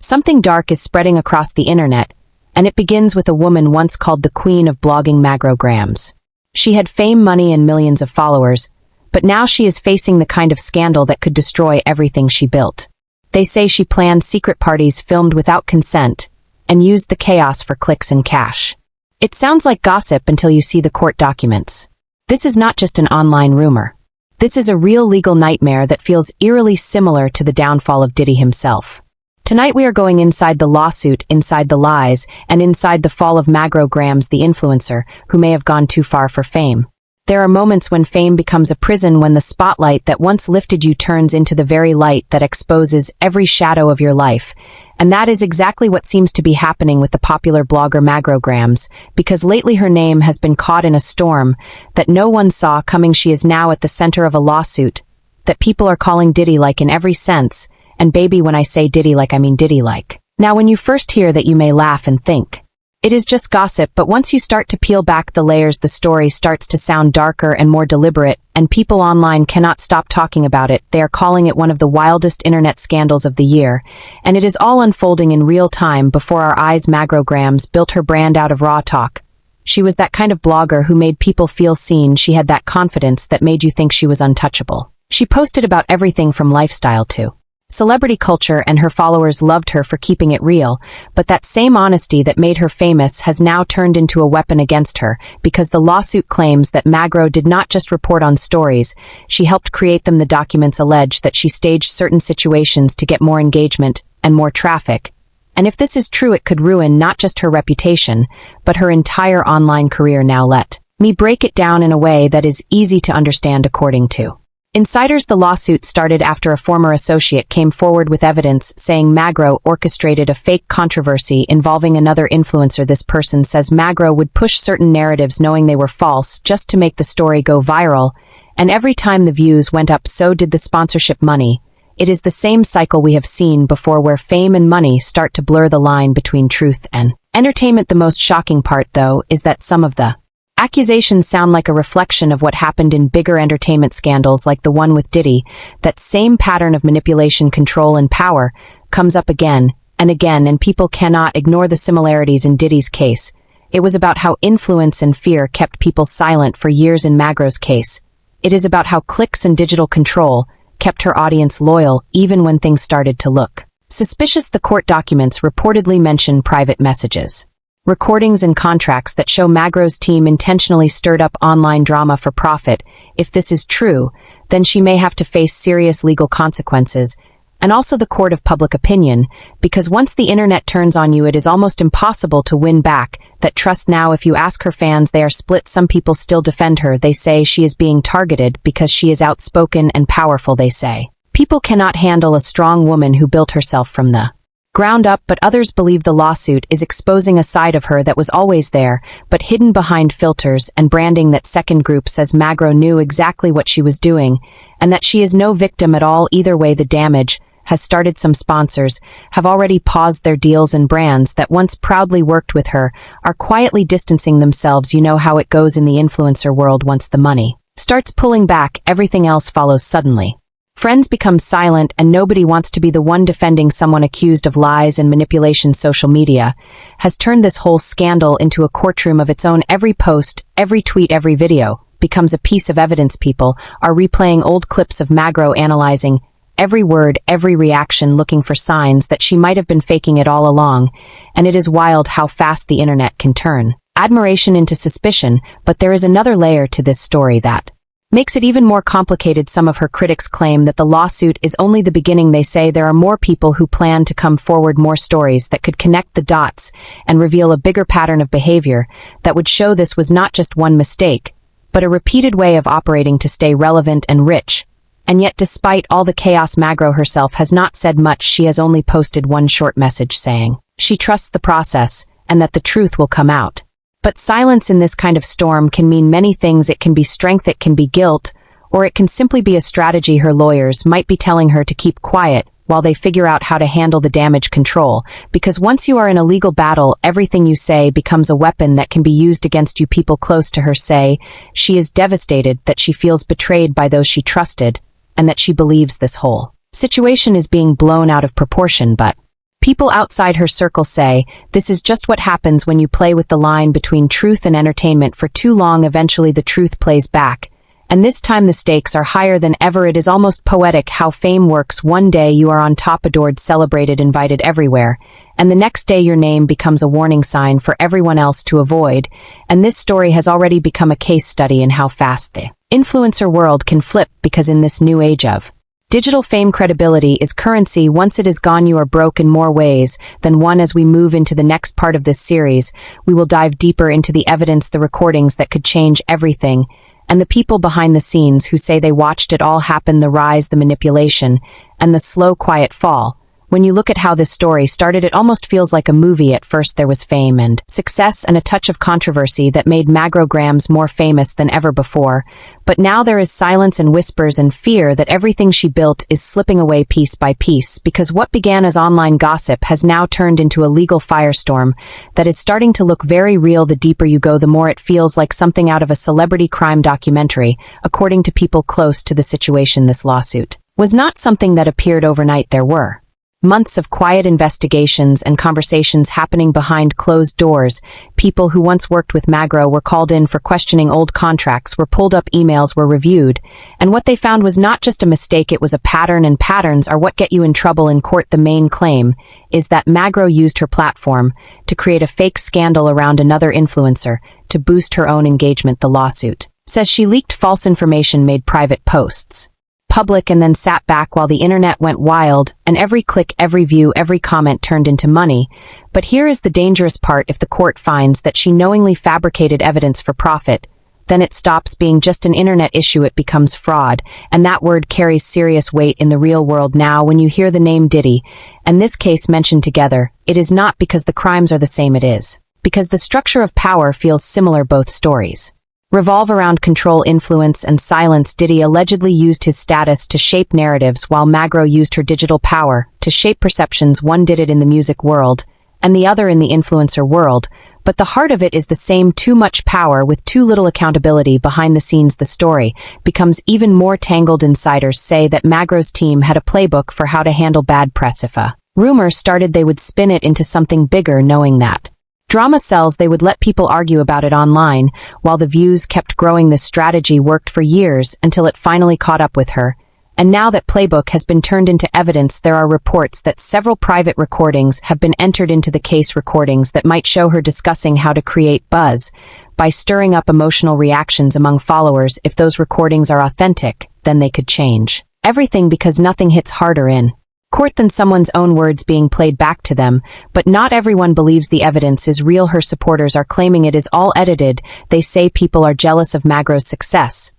Something dark is spreading across the internet, and it begins with a woman once called the queen of blogging, Magro Grams. She had fame, money, and millions of followers, but now she is facing the kind of scandal that could destroy everything she built. They say she planned secret parties filmed without consent and used the chaos for clicks and cash. It sounds like gossip until you see the court documents. This is not just an online rumor. This is a real legal nightmare that feels eerily similar to the downfall of Diddy himself. Tonight we are going inside the lawsuit, inside the lies, and inside the fall of Magro Grams, the influencer, who may have gone too far for fame. There are moments when fame becomes a prison, when the spotlight that once lifted you turns into the very light that exposes every shadow of your life. And that is exactly what seems to be happening with the popular blogger Magro Grams, because lately her name has been caught in a storm that no one saw coming. She is now at the center of a lawsuit that people are calling Diddy-like in every sense. And baby, when I say Diddy-like, I mean Diddy-like. Now, when you first hear that, you may laugh and think it is just gossip, but once you start to peel back the layers, the story starts to sound darker and more deliberate, and people online cannot stop talking about it. They are calling it one of the wildest internet scandals of the year, and it is all unfolding in real time before our eyes. Magro Grams built her brand out of raw talk. She was that kind of blogger who made people feel seen. She had that confidence that made you think she was untouchable. She posted about everything from lifestyle to celebrity culture, and her followers loved her for keeping it real, but that same honesty that made her famous has now turned into a weapon against her, because the lawsuit claims that Magro did not just report on stories, she helped create them. The documents allege that she staged certain situations to get more engagement and more traffic, and if this is true, it could ruin not just her reputation, but her entire online career. Now let me break it down in a way that is easy to understand. According to insiders, the lawsuit started after a former associate came forward with evidence saying Magro orchestrated a fake controversy involving another influencer. This person says Magro would push certain narratives knowing they were false just to make the story go viral, and every time the views went up, so did the sponsorship money. It is the same cycle we have seen before, where fame and money start to blur the line between truth and entertainment. The most shocking part, though, is that some of the accusations sound like a reflection of what happened in bigger entertainment scandals like the one with Diddy. That same pattern of manipulation, control, and power comes up again and again, and people cannot ignore the similarities. In Diddy's case, it was about how influence and fear kept people silent for years. In Magro's case, it is about how clicks and digital control kept her audience loyal even when things started to look suspicious. The court documents reportedly mention private messages, recordings, and contracts that show Magro's team intentionally stirred up online drama for profit. If this is true, then she may have to face serious legal consequences, and also the court of public opinion, because once the internet turns on you, it is almost impossible to win back that trust. Now, if you ask her fans, they are split. Some people still defend her. They say she is being targeted because she is outspoken and powerful. They say people cannot handle a strong woman who built herself from the ground up, but others believe the lawsuit is exposing a side of her that was always there, but hidden behind filters and branding. That second group says Magro knew exactly what she was doing, and that she is no victim at all. Either way, the damage has started. Some sponsors have already paused their deals, and brands that once proudly worked with her are quietly distancing themselves. You know how it goes in the influencer world. Once the money starts pulling back, everything else follows suddenly. Friends become silent, and nobody wants to be the one defending someone accused of lies and manipulation. Social media has turned this whole scandal into a courtroom of its own. Every post, every tweet, every video becomes a piece of evidence. People are replaying old clips of Magro, analyzing every word, every reaction, looking for signs that she might have been faking it all along. And it is wild how fast the internet can turn admiration into suspicion. But there is another layer to this story that makes it even more complicated. Some of her critics claim that the lawsuit is only the beginning. They say there are more people who plan to come forward, more stories that could connect the dots and reveal a bigger pattern of behavior that would show this was not just one mistake, but a repeated way of operating to stay relevant and rich. And yet, despite all the chaos, Magro herself has not said much. She has only posted one short message saying she trusts the process and that the truth will come out. But silence in this kind of storm can mean many things. It can be strength, it can be guilt, or it can simply be a strategy. Her lawyers might be telling her to keep quiet while they figure out how to handle the damage control, because once you are in a legal battle, everything you say becomes a weapon that can be used against you. People close to her say she is devastated, that she feels betrayed by those she trusted, and that she believes this whole situation is being blown out of proportion. But People outside her circle say, this is just what happens when you play with the line between truth and entertainment for too long. Eventually the truth plays back. And this time the stakes are higher than ever. It is almost poetic how fame works. One day you are on top, adored, celebrated, invited everywhere. And the next day your name becomes a warning sign for everyone else to avoid. And this story has already become a case study in how fast the influencer world can flip, because in this new age of digital fame, credibility is currency. Once it is gone, you are broke in more ways than one. As we move into the next part of this series, we will dive deeper into the evidence, the recordings that could change everything, and the people behind the scenes who say they watched it all happen, the rise, the manipulation, and the slow, quiet fall. When you look at how this story started, it almost feels like a movie. At first there was fame and success and a touch of controversy that made Magro Grams more famous than ever before. But now there is silence and whispers and fear that everything she built is slipping away piece by piece, because what began as online gossip has now turned into a legal firestorm that is starting to look very real. The deeper you go, the more it feels like something out of a celebrity crime documentary. According to people close to the situation, this lawsuit was not something that appeared overnight. There were months of quiet investigations and conversations happening behind closed doors. People who once worked with Magro were called in for questioning. Old contracts were pulled up, emails were reviewed, and what they found was not just a mistake, it was a pattern, and patterns are what get you in trouble in court. The main claim is that Magro used her platform to create a fake scandal around another influencer to boost her own engagement. The lawsuit says she leaked false information, made private posts public, and then sat back while the internet went wild, and every click, every view, every comment turned into money. But here is the dangerous part: if the court finds that she knowingly fabricated evidence for profit, then it stops being just an internet issue, it becomes fraud, and that word carries serious weight in the real world. Now, when you hear the name Diddy and this case mentioned together, it is not because the crimes are the same, it is because the structure of power feels similar. Both stories revolve around control, influence, and silence. Diddy allegedly used his status to shape narratives, while Magro used her digital power to shape perceptions. One did it in the music world, and the other in the influencer world, but the heart of it is the same: too much power with too little accountability. Behind the scenes, the story becomes even more tangled. Insiders say that Magro's team had a playbook for how to handle bad press. If a rumor started, they would spin it into something bigger, knowing that drama sells. They would let people argue about it online, while the views kept growing. This strategy worked for years until it finally caught up with her. And now that playbook has been turned into evidence, there are reports that several private recordings have been entered into the case, recordings that might show her discussing how to create buzz by stirring up emotional reactions among followers. If those recordings are authentic, then they could change everything, because nothing hits harder in court than someone's own words being played back to them. But not everyone believes the evidence is real. Her supporters are claiming it is all edited. They say people are jealous of Magro's success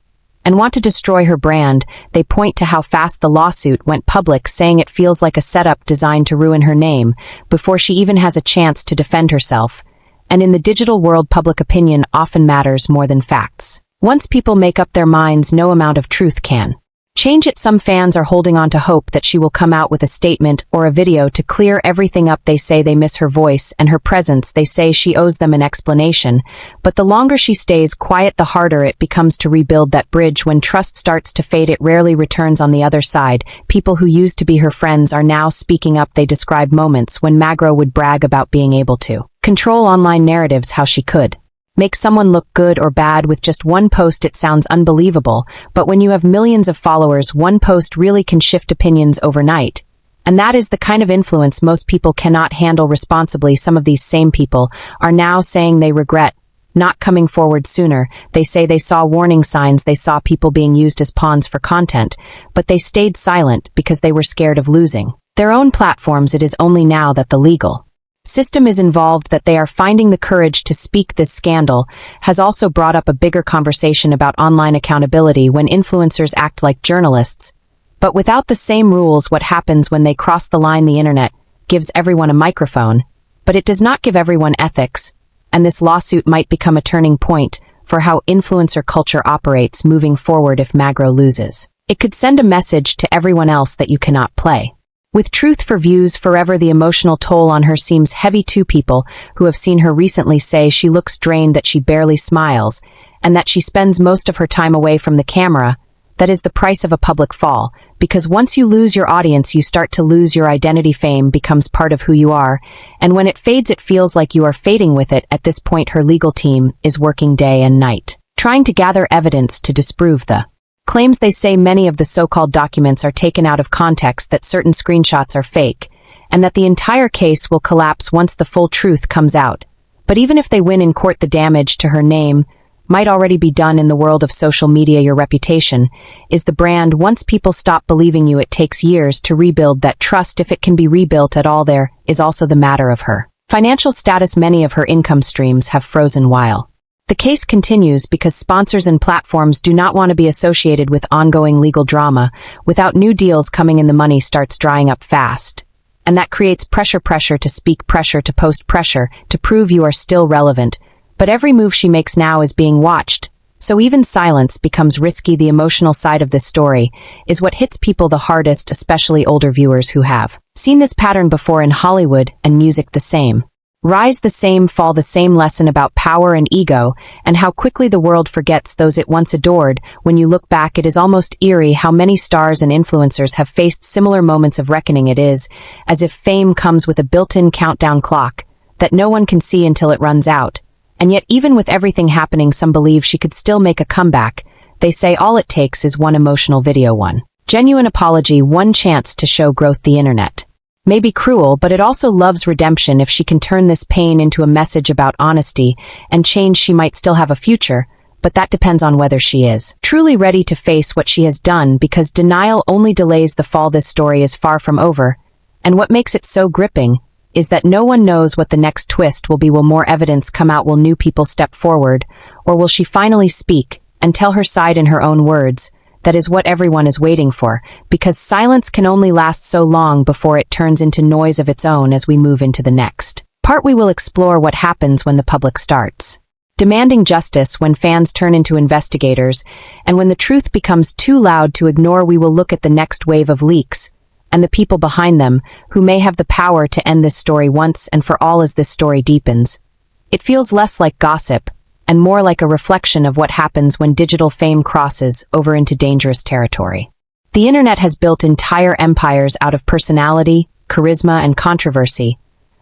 and want to destroy her brand. They point to how fast the lawsuit went public, saying it feels like a setup designed to ruin her name before she even has a chance to defend herself. And in the digital world, public opinion often matters more than facts. Once people make up their minds, no amount of truth can change it. Some fans are holding on to hope that she will come out with a statement or a video to clear everything up. They say they miss her voice and her presence. They say she owes them an explanation. But the longer she stays quiet, the harder it becomes to rebuild that bridge. When trust starts to fade, it rarely returns. On the other side, people who used to be her friends are now speaking up. They describe moments when Magro would brag about being able to control online narratives, how she could make someone look good or bad with just one post. It sounds unbelievable, but when you have millions of followers, one post really can shift opinions overnight. And that is the kind of influence most people cannot handle responsibly. Some of these same people are now saying they regret not coming forward sooner. They say they saw warning signs, they saw people being used as pawns for content, but they stayed silent because they were scared of losing their own platforms. It is only now that the legal system is involved that they are finding the courage to speak. This scandal has also brought up a bigger conversation about online accountability. When influencers act like journalists, but without the same rules, what happens when they cross the line? The internet gives everyone a microphone, but it does not give everyone ethics, and this lawsuit might become a turning point for how influencer culture operates moving forward. If Magro loses, it could send a message to everyone else that you cannot play with truth for views forever. The emotional toll on her seems heavy too. People who have seen her recently say she looks drained, that she barely smiles, and that she spends most of her time away from the camera. That is the price of a public fall, because once you lose your audience, you start to lose your identity. Fame becomes part of who you are, and when it fades, it feels like you are fading with it. At this point, her legal team is working day and night, trying to gather evidence to disprove the claims. They say many of the so-called documents are taken out of context, that certain screenshots are fake, and that the entire case will collapse once the full truth comes out. But even if they win in court, the damage to her name might already be done. In the world of social media, your reputation is the brand. Once people stop believing you, it takes years to rebuild that trust, if it can be rebuilt at all. There is also the matter of her financial status. Many of her income streams have frozen while the case continues, because sponsors and platforms do not want to be associated with ongoing legal drama. Without new deals coming in, the money starts drying up fast. And that creates pressure to speak, pressure to post, pressure to prove you are still relevant. But every move she makes now is being watched, so even silence becomes risky. The emotional side of this story is what hits people the hardest, especially older viewers who have seen this pattern before in Hollywood and music. The same rise, the same fall, the same lesson about power and ego, and how quickly the world forgets those it once adored. When you look back, it is almost eerie how many stars and influencers have faced similar moments of reckoning. It is as if fame comes with a built-in countdown clock that no one can see until it runs out. And yet, even with everything happening, some believe she could still make a comeback. They say all it takes is one emotional video, one genuine apology, one chance to show growth. The internet may be cruel, but it also loves redemption. If she can turn this pain into a message about honesty and change, she might still have a future, but that depends on whether she is truly ready to face what she has done, because denial only delays the fall. This story is far from over, and what makes it so gripping is that no one knows what the next twist will be. Will more evidence come out? Will new people step forward? Or will she finally speak and tell her side in her own words? That is what everyone is waiting for, because silence can only last so long before it turns into noise of its own. As we move into the next part, we will explore what happens when the public starts demanding justice, when fans turn into investigators, and when the truth becomes too loud to ignore. We will look at the next wave of leaks and the people behind them, who may have the power to end this story once and for all. As this story deepens, it feels less like gossip and more like a reflection of what happens when digital fame crosses over into dangerous territory. The internet has built entire empires out of personality, charisma, and controversy,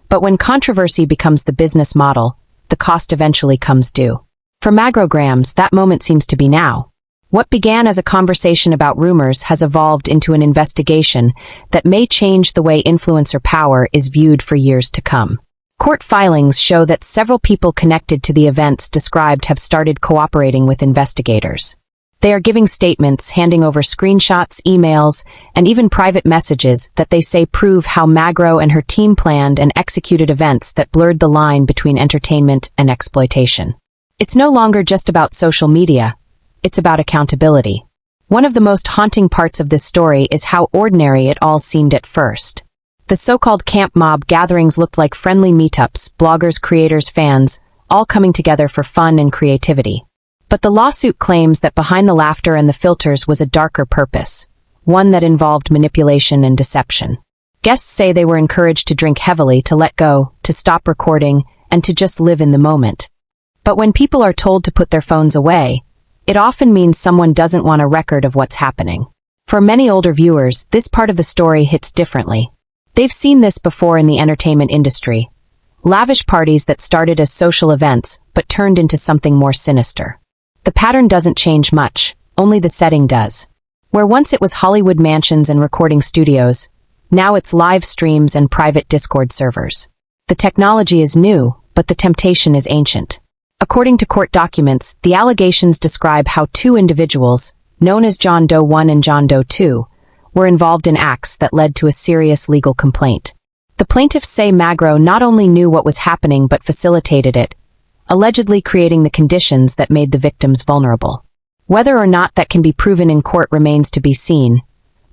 but when controversy becomes the business model, the cost eventually comes due. For Magro Grams, that moment seems to be now. What began as a conversation about rumors has evolved into an investigation that may change the way influencer power is viewed for years to come. Court filings show that several people connected to the events described have started cooperating with investigators. They are giving statements, handing over screenshots, emails, and even private messages that they say prove how Magro and her team planned and executed events that blurred the line between entertainment and exploitation. It's no longer just about social media. It's about accountability. One of the most haunting parts of this story is how ordinary it all seemed at first. The so-called camp mob gatherings looked like friendly meetups, bloggers, creators, fans, all coming together for fun and creativity. But the lawsuit claims that behind the laughter and the filters was a darker purpose, one that involved manipulation and deception. Guests say they were encouraged to drink heavily, to let go, to stop recording, and to just live in the moment. But when people are told to put their phones away, it often means someone doesn't want a record of what's happening. For many older viewers, this part of the story hits differently. They've seen this before in the entertainment industry. Lavish parties that started as social events, but turned into something more sinister. The pattern doesn't change much, only the setting does. Where once it was Hollywood mansions and recording studios, now it's live streams and private Discord servers. The technology is new, but the temptation is ancient. According to court documents, the allegations describe how two individuals, known as John Doe 1 and John Doe 2, were involved in acts that led to a serious legal complaint. The plaintiffs say Magro not only knew what was happening but facilitated it, allegedly creating the conditions that made the victims vulnerable. Whether or not that can be proven in court remains to be seen,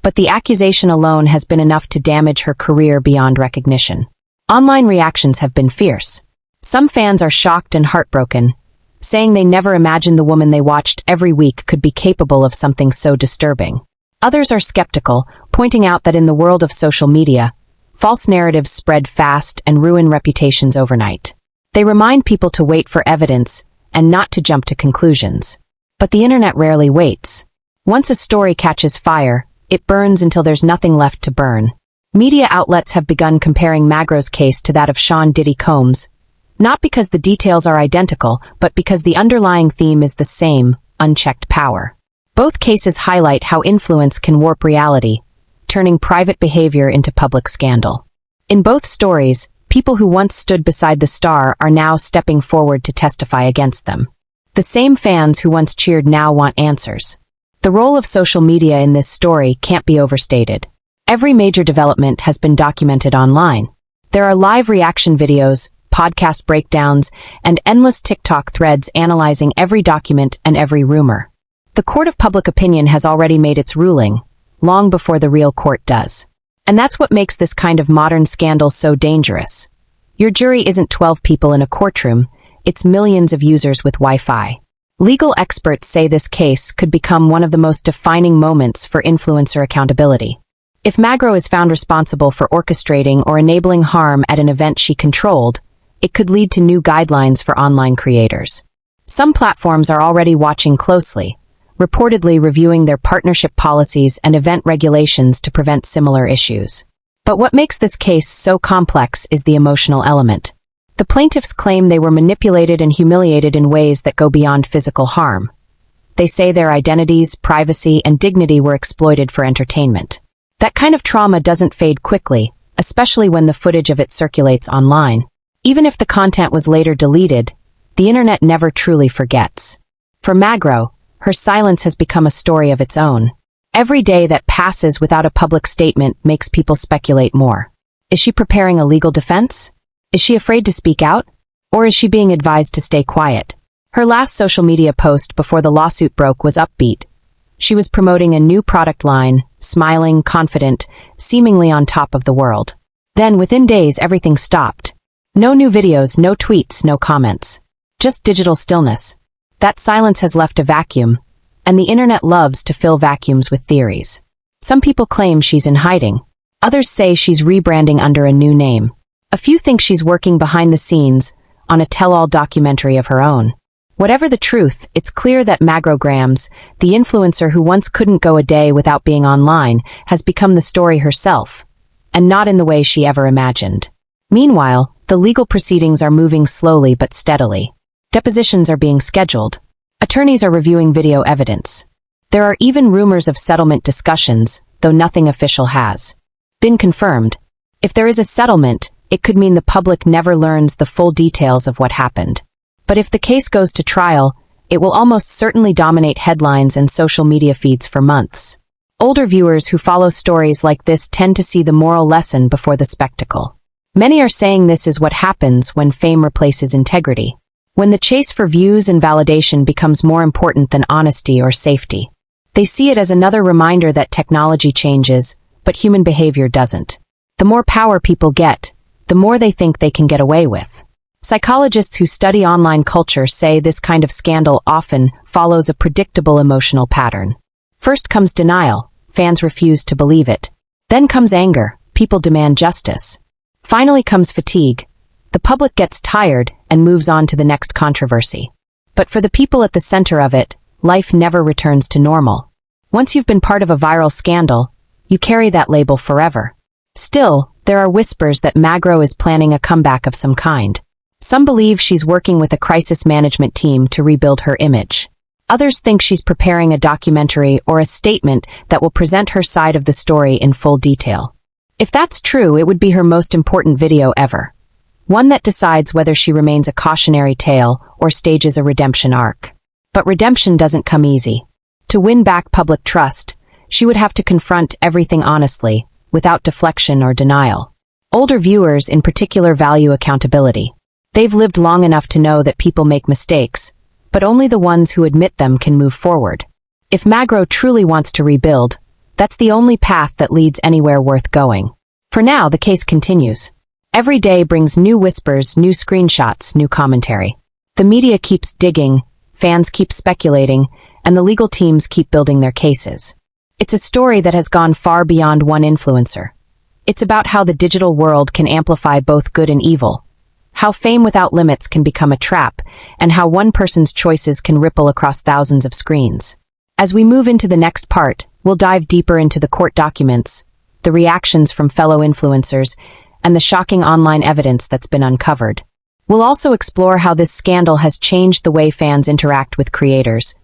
but the accusation alone has been enough to damage her career beyond recognition. Online reactions have been fierce. Some fans are shocked and heartbroken, saying they never imagined the woman they watched every week could be capable of something so disturbing. Others are skeptical, pointing out that in the world of social media, false narratives spread fast and ruin reputations overnight. They remind people to wait for evidence and not to jump to conclusions. But the internet rarely waits. Once a story catches fire, It burns until there's nothing left to burn. Media outlets have begun comparing Magro's case to that of Sean Diddy Combs, not because the details are identical, but because the underlying theme is the same: unchecked power. Both cases highlight how influence can warp reality, turning private behavior into public scandal. In both stories, people who once stood beside the star are now stepping forward to testify against them. The same fans who once cheered now want answers. The role of social media in this story can't be overstated. Every major development has been documented online. There are live reaction videos, podcast breakdowns, and endless TikTok threads analyzing every document and every rumor. The court of public opinion has already made its ruling, long before the real court does. And that's what makes this kind of modern scandal so dangerous. Your jury isn't 12 people in a courtroom, it's millions of users with Wi-Fi. Legal experts say this case could become one of the most defining moments for influencer accountability. If Magro is found responsible for orchestrating or enabling harm at an event she controlled, it could lead to new guidelines for online creators. Some platforms are already watching closely, reportedly reviewing their partnership policies and event regulations to prevent similar issues. But what makes this case so complex is the emotional element. The plaintiffs claim they were manipulated and humiliated in ways that go beyond physical harm. They say their identities, privacy, and dignity were exploited for entertainment. That kind of trauma doesn't fade quickly, especially when the footage of it circulates online. Even if the content was later deleted, the internet never truly forgets. For Magro, her silence has become a story of its own. Every day that passes without a public statement makes people speculate more. Is she preparing a legal defense? Is she afraid to speak out? Or is she being advised to stay quiet? Her last social media post before the lawsuit broke was upbeat. She was promoting a new product line, smiling, confident, seemingly on top of the world. Then, within days, everything stopped. No new videos, no tweets, no comments. Just digital stillness. That silence has left a vacuum, and the internet loves to fill vacuums with theories. Some people claim she's in hiding. Others say she's rebranding under a new name. A few think she's working behind the scenes on a tell-all documentary of her own. Whatever the truth, it's clear that Magro Grams, the influencer who once couldn't go a day without being online, has become the story herself, and not in the way she ever imagined. Meanwhile, the legal proceedings are moving slowly but steadily. Depositions are being scheduled. Attorneys are reviewing video evidence. There are even rumors of settlement discussions, though nothing official has been confirmed. If there is a settlement, it could mean the public never learns the full details of what happened. But if the case goes to trial, it will almost certainly dominate headlines and social media feeds for months. Older viewers who follow stories like this tend to see the moral lesson before the spectacle. Many are saying this is what happens when fame replaces integrity. When the chase for views and validation becomes more important than honesty or safety. They see it as another reminder that technology changes, but human behavior doesn't. The more power people get, the more they think they can get away with. Psychologists who study online culture say this kind of scandal often follows a predictable emotional pattern. First comes denial, fans refuse to believe it. Then comes anger, people demand justice. Finally comes fatigue. The public gets tired and moves on to the next controversy. But for the people at the center of it, life never returns to normal. Once you've been part of a viral scandal, you carry that label forever. Still, there are whispers that Magro is planning a comeback of some kind. Some believe she's working with a crisis management team to rebuild her image. Others think she's preparing a documentary or a statement that will present her side of the story in full detail. If that's true, it would be her most important video ever. One that decides whether she remains a cautionary tale or stages a redemption arc. But redemption doesn't come easy. To win back public trust, she would have to confront everything honestly, without deflection or denial. Older viewers in particular value accountability. They've lived long enough to know that people make mistakes, but only the ones who admit them can move forward. If Magro truly wants to rebuild, that's the only path that leads anywhere worth going. For now, the case continues. Every day brings new whispers, new screenshots, new commentary. The media keeps digging, fans keep speculating, and the legal teams keep building their cases. It's a story that has gone far beyond one influencer. It's about how the digital world can amplify both good and evil, how fame without limits can become a trap, and how one person's choices can ripple across thousands of screens. As we move into the next part, we'll dive deeper into the court documents, the reactions from fellow influencers, and the shocking online evidence that's been uncovered. We'll also explore how this scandal has changed the way fans interact with creators,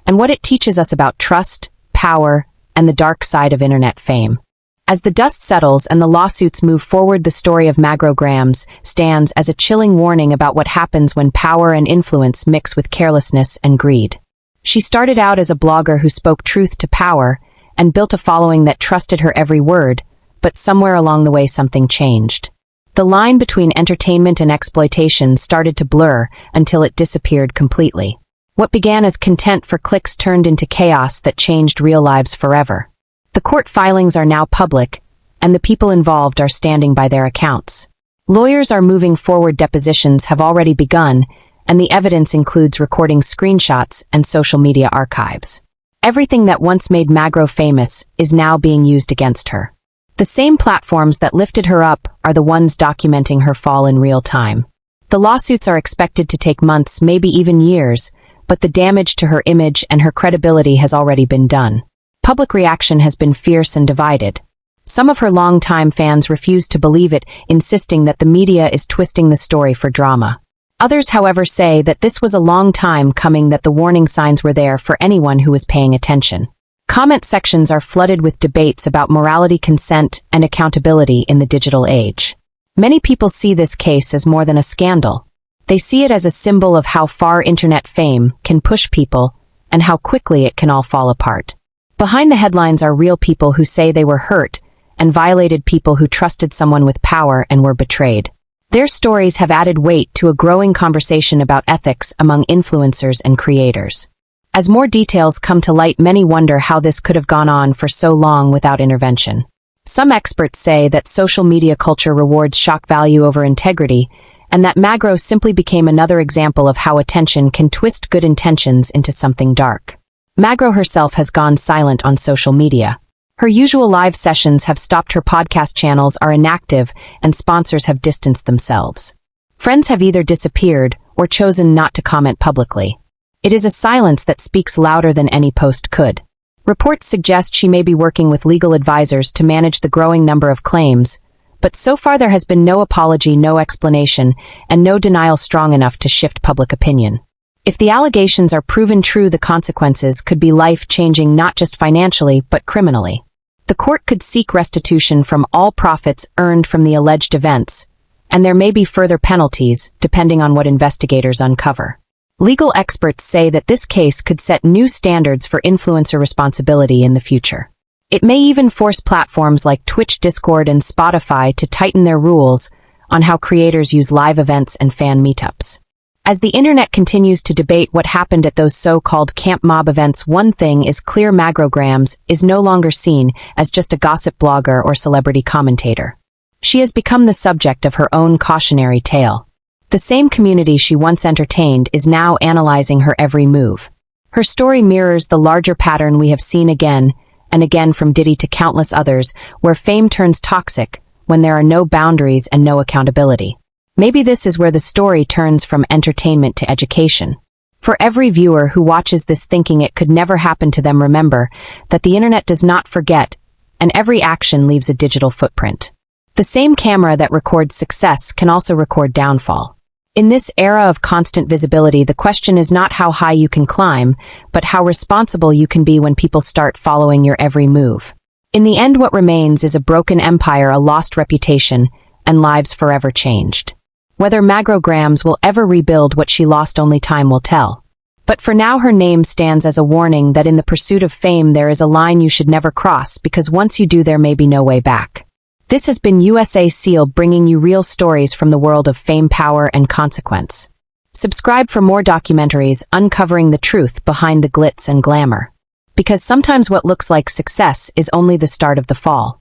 and what it teaches us about trust, power, and the dark side of internet fame. As the dust settles and the lawsuits move forward, the story of Magro Grams stands as a chilling warning about what happens when power and influence mix with carelessness and greed. She started out as a blogger who spoke truth to power and built a following that trusted her every word, but somewhere along the way something changed. The line between entertainment and exploitation started to blur until it disappeared completely. What began as content for clicks turned into chaos that changed real lives forever. The court filings are now public, and the people involved are standing by their accounts. Lawyers are moving forward, depositions have already begun, and the evidence includes recording screenshots and social media archives. Everything that once made Magro famous is now being used against her. The same platforms that lifted her up are the ones documenting her fall in real time. The lawsuits are expected to take months, maybe even years, but the damage to her image and her credibility has already been done. Public reaction has been fierce and divided. Some of her longtime fans refuse to believe it, insisting that the media is twisting the story for drama. Others, however, say that this was a long time coming, that the warning signs were there for anyone who was paying attention. Comment sections are flooded with debates about morality, consent, and accountability in the digital age. Many people see this case as more than a scandal. They see it as a symbol of how far internet fame can push people and how quickly it can all fall apart. Behind the headlines are real people who say they were hurt and violated, people who trusted someone with power and were betrayed. Their stories have added weight to a growing conversation about ethics among influencers and creators. As more details come to light, many wonder how this could have gone on for so long without intervention. Some experts say that social media culture rewards shock value over integrity, and that Magro simply became another example of how attention can twist good intentions into something dark. Magro herself has gone silent on social media. Her usual live sessions have stopped, her podcast channels are inactive, and sponsors have distanced themselves. Friends have either disappeared or chosen not to comment publicly. It is a silence that speaks louder than any post could. Reports suggest she may be working with legal advisors to manage the growing number of claims, but so far there has been no apology, no explanation, and no denial strong enough to shift public opinion. If the allegations are proven true, the consequences could be life-changing, not just financially, but criminally. The court could seek restitution from all profits earned from the alleged events, and there may be further penalties, depending on what investigators uncover. Legal experts say that this case could set new standards for influencer responsibility in the future. It may even force platforms like Twitch, Discord, and Spotify to tighten their rules on how creators use live events and fan meetups. As the internet continues to debate what happened at those so-called camp mob events, one thing is clear: Magro Grams is no longer seen as just a gossip blogger or celebrity commentator. She has become the subject of her own cautionary tale. The same community she once entertained is now analyzing her every move. Her story mirrors the larger pattern we have seen again and again, from Diddy to countless others, where fame turns toxic when there are no boundaries and no accountability. Maybe this is where the story turns from entertainment to education. For every viewer who watches this thinking it could never happen to them, remember that the internet does not forget, and every action leaves a digital footprint. The same camera that records success can also record downfall. In this era of constant visibility, the question is not how high you can climb, but how responsible you can be when people start following your every move. In the end, what remains is a broken empire, a lost reputation, and lives forever changed. Whether Magro Grams will ever rebuild what she lost, only time will tell. But for now, her name stands as a warning that in the pursuit of fame there is a line you should never cross, because once you do, there may be no way back. This has been USA CELEB, bringing you real stories from the world of fame, power, and consequence. Subscribe for more documentaries uncovering the truth behind the glitz and glamour. Because sometimes what looks like success is only the start of the fall.